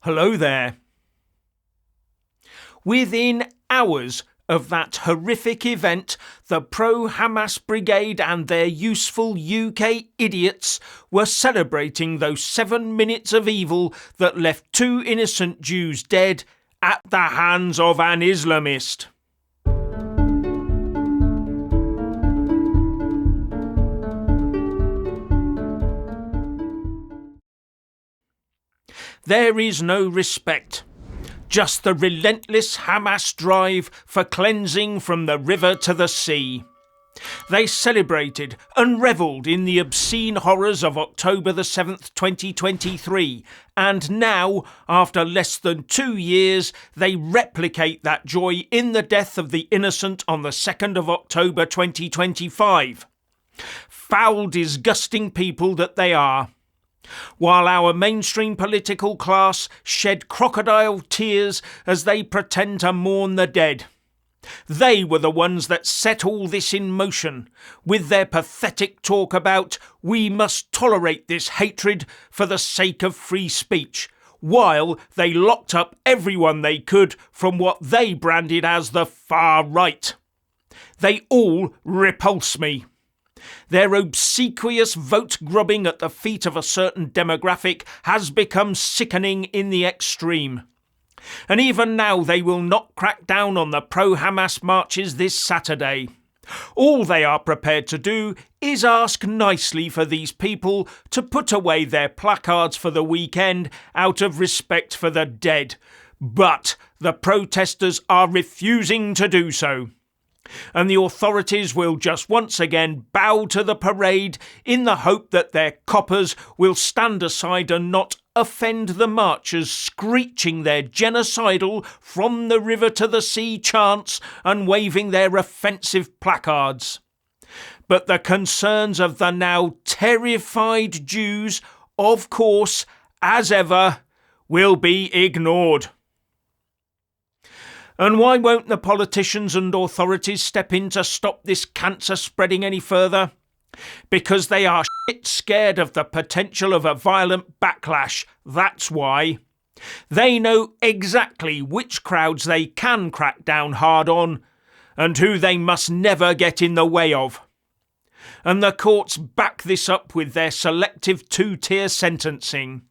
Hello there. Within hours of that horrific event, the pro-Hamas brigade and their useful UK idiots were celebrating those 7 minutes of evil that left 2 innocent Jews dead at the hands of an Islamist. There is no respect, just the relentless Hamas drive for cleansing from the river to the sea. They celebrated and revelled in the obscene horrors of October the 7th, 2023, and now, after less than 2 years, they replicate that joy in the death of the innocent on the 2nd of October 2025. Foul, disgusting people that they are. While our mainstream political class shed crocodile tears as they pretend to mourn the dead. They were the ones that set all this in motion, with their pathetic talk about we must tolerate this hatred for the sake of free speech, while they locked up everyone they could from what they branded as the far right. They all repulse me. Their obsequious vote-grubbing at the feet of a certain demographic has become sickening in the extreme. And even now they will not crack down on the pro-Hamas marches this Saturday. All they are prepared to do is ask nicely for these people to put away their placards for the weekend out of respect for the dead. But the protesters are refusing to do so. And the authorities will just once again bow to the parade in the hope that their coppers will stand aside and not offend the marchers screeching their genocidal from the river to the sea chants and waving their offensive placards. But the concerns of the now terrified Jews, of course, as ever, will be ignored. And why won't the politicians and authorities step in to stop this cancer spreading any further? Because they are shit scared of the potential of a violent backlash, that's why. They know exactly which crowds they can crack down hard on, and who they must never get in the way of. And the courts back this up with their selective 2-tier sentencing.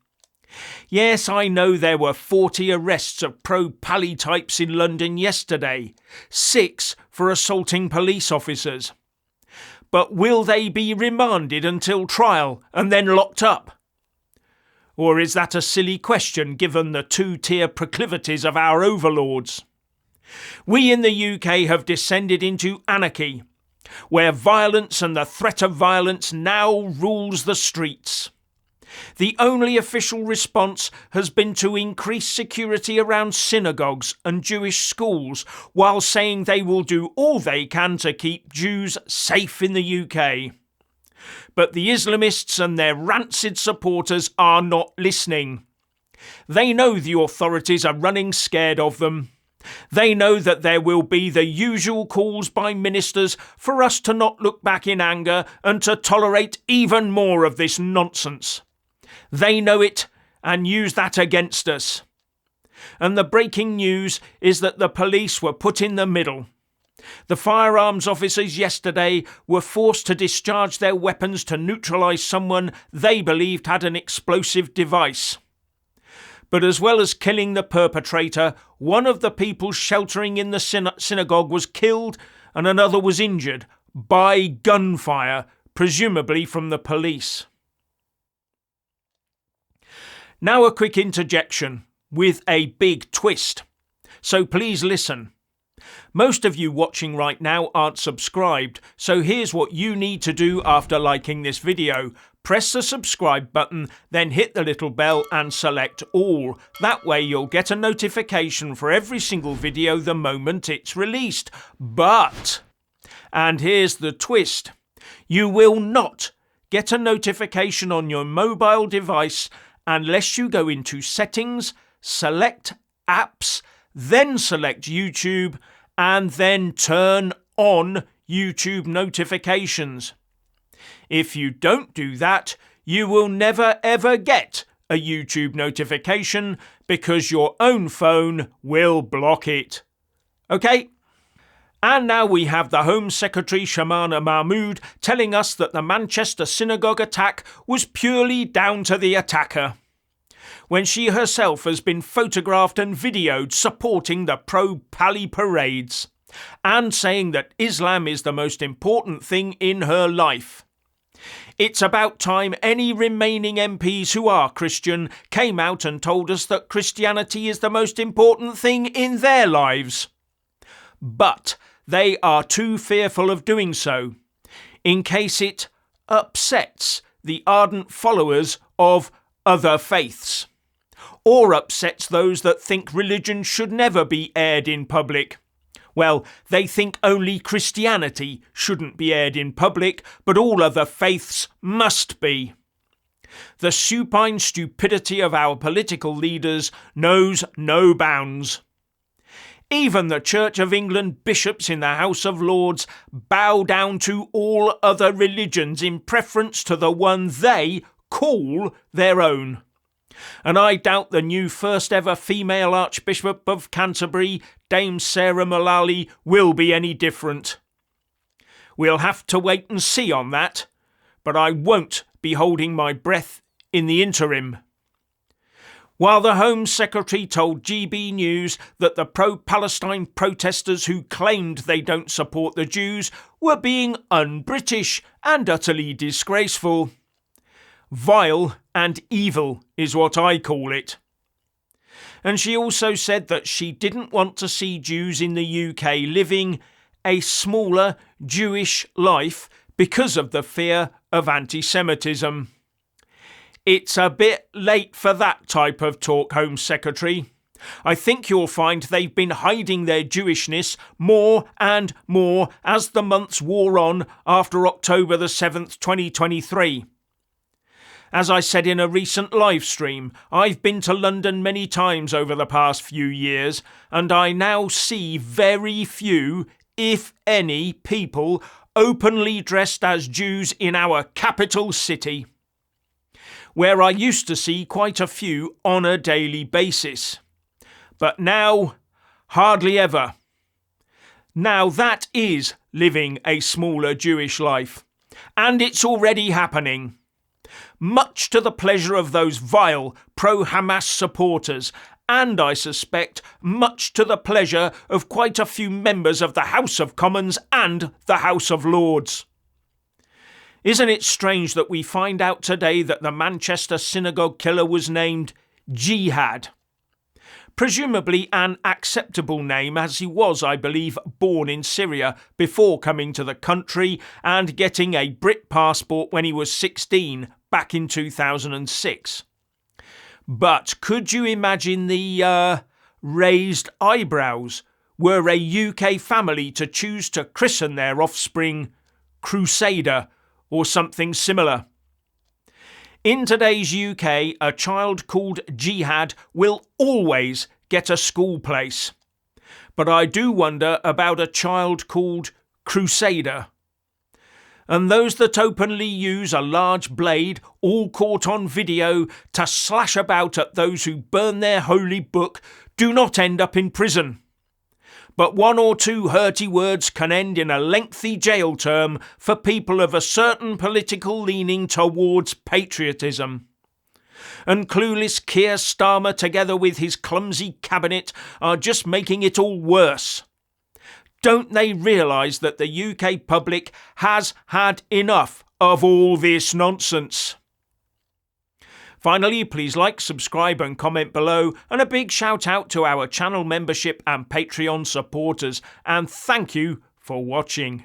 Yes, I know there were 40 arrests of pro-Pally types in London yesterday, 6 for assaulting police officers. But will they be remanded until trial and then locked up? Or is that a silly question given the 2-tier proclivities of our overlords? We in the UK have descended into anarchy, where violence and the threat of violence now rules the streets. The only official response has been to increase security around synagogues and Jewish schools, while saying they will do all they can to keep Jews safe in the UK. But the Islamists and their rancid supporters are not listening. They know the authorities are running scared of them. They know that there will be the usual calls by ministers for us to not look back in anger and to tolerate even more of this nonsense. They know it and use that against us. And the breaking news is that the police were put in the middle. The firearms officers yesterday were forced to discharge their weapons to neutralise someone they believed had an explosive device. But as well as killing the perpetrator, one of the people sheltering in the synagogue was killed and another was injured by gunfire, presumably from the police. Now a quick interjection with a big twist. So please listen. Most of you watching right now aren't subscribed, so here's what you need to do after liking this video. Press the subscribe button, then hit the little bell and select all. That way you'll get a notification for every single video the moment it's released. But, and here's the twist, you will not get a notification on your mobile device unless you go into Settings, select Apps, then select YouTube, and then turn on YouTube notifications. If you don't do that, you will never ever get a YouTube notification because your own phone will block it. Okay? And now we have the Home Secretary Shamana Mahmood telling us that the Manchester synagogue attack was purely down to the attacker, when she herself has been photographed and videoed supporting the pro-Pali parades, and saying that Islam is the most important thing in her life. It's about time any remaining MPs who are Christian came out and told us that Christianity is the most important thing in their lives. But they are too fearful of doing so, in case it upsets the ardent followers of other faiths, or upsets those that think religion should never be aired in public. Well, they think only Christianity shouldn't be aired in public, but all other faiths must be. The supine stupidity of our political leaders knows no bounds. Even the Church of England bishops in the House of Lords bow down to all other religions in preference to the one they call their own. And I doubt the new first ever female Archbishop of Canterbury, Dame Sarah Mullally, will be any different. We'll have to wait and see on that, but I won't be holding my breath in the interim. While the Home Secretary told GB News that the pro-Palestine protesters who claimed they don't support the Jews were being un-British and utterly disgraceful. Vile and evil is what I call it. And she also said that she didn't want to see Jews in the UK living a smaller Jewish life because of the fear of anti-Semitism. It's a bit late for that type of talk, Home Secretary. I think you'll find they've been hiding their Jewishness more and more as the months wore on after October the 7th, 2023. As I said in a recent live stream, I've been to London many times over the past few years, and I now see very few, if any, people openly dressed as Jews in our capital city, where I used to see quite a few on a daily basis. But now, hardly ever. Now that is living a smaller Jewish life, and it's already happening. Much to the pleasure of those vile pro-Hamas supporters, and I suspect much to the pleasure of quite a few members of the House of Commons and the House of Lords. Isn't it strange that we find out today that the Manchester synagogue killer was named Jihad? Presumably an acceptable name, as he was, I believe, born in Syria before coming to the country and getting a Brit passport when he was 16 back in 2006. But could you imagine the raised eyebrows were a UK family to choose to christen their offspring Crusader or something similar? In today's UK, a child called Jihad will always get a school place. But I do wonder about a child called Crusader. And those that openly use a large blade, all caught on video, to slash about at those who burn their holy book, do not end up in prison. But one or two hurty words can end in a lengthy jail term for people of a certain political leaning towards patriotism. And clueless Keir Starmer, together with his clumsy cabinet, are just making it all worse. Don't they realise that the UK public has had enough of all this nonsense? Finally, please like, subscribe and comment below, and a big shout out to our channel membership and Patreon supporters, and thank you for watching.